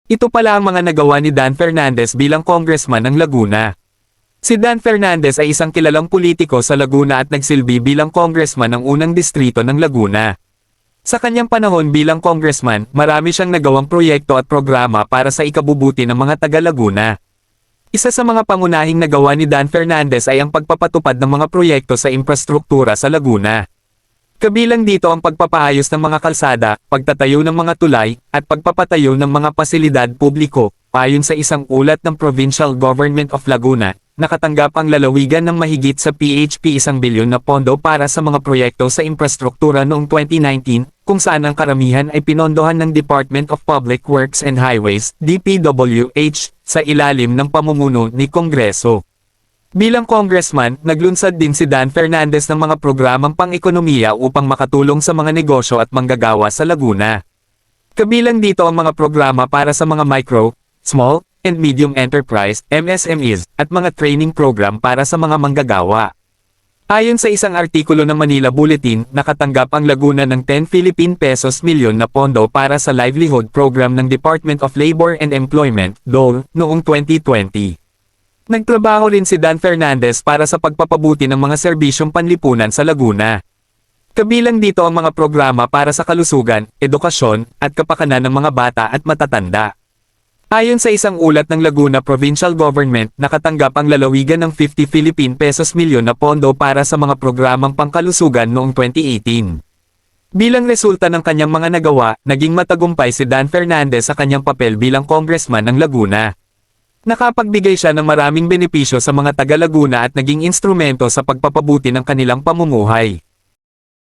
Ito pala ang mga nagawa ni Dan Fernandez bilang congressman ng Laguna. Si Dan Fernandez ay isang kilalang politiko sa Laguna at nagsilbi bilang congressman ng unang distrito ng Laguna. Sa kanyang panahon bilang congressman, marami siyang nagawang proyekto at programa para sa ikabubuti ng mga taga-Laguna. Isa sa mga pangunahing nagawa ni Dan Fernandez ay ang pagpapatupad ng mga proyekto sa infrastruktura sa Laguna. Kabilang dito ang pagpapaayos ng mga kalsada, pagtatayo ng mga tulay, at pagpapatayo ng mga pasilidad publiko. Ayon sa isang ulat ng Provincial Government of Laguna, nakatanggap ang lalawigan ng mahigit sa PHP 1 bilyon na pondo para sa mga proyekto sa infrastruktura noong 2019, kung saan ang karamihan ay pinondohan ng Department of Public Works and Highways, DPWH, sa ilalim ng pamumuno ni Kongreso. Bilang congressman, naglunsad din si Dan Fernandez ng mga programang pang-ekonomiya upang makatulong sa mga negosyo at manggagawa sa Laguna. Kabilang dito ang mga programa para sa mga micro, small, and medium enterprise, MSMEs, at mga training program para sa mga manggagawa. Ayon sa isang artikulo ng Manila Bulletin, nakatanggap ang Laguna ng 10 Philippine pesos milyon na pondo para sa livelihood program ng Department of Labor and Employment, DOLE, noong 2020. Nagtrabaho rin si Dan Fernandez para sa pagpapabuti ng mga serbisyong panlipunan sa Laguna. Kabilang dito ang mga programa para sa kalusugan, edukasyon, at kapakanan ng mga bata at matatanda. Ayon sa isang ulat ng Laguna Provincial Government, nakatanggap ang lalawigan ng 50 Philippine pesos milyon na pondo para sa mga programang pangkalusugan noong 2018. Bilang resulta ng kanyang mga nagawa, naging matagumpay si Dan Fernandez sa kanyang papel bilang congressman ng Laguna. Nakapagbigay siya ng maraming benepisyo sa mga taga-Laguna at naging instrumento sa pagpapabuti ng kanilang pamumuhay.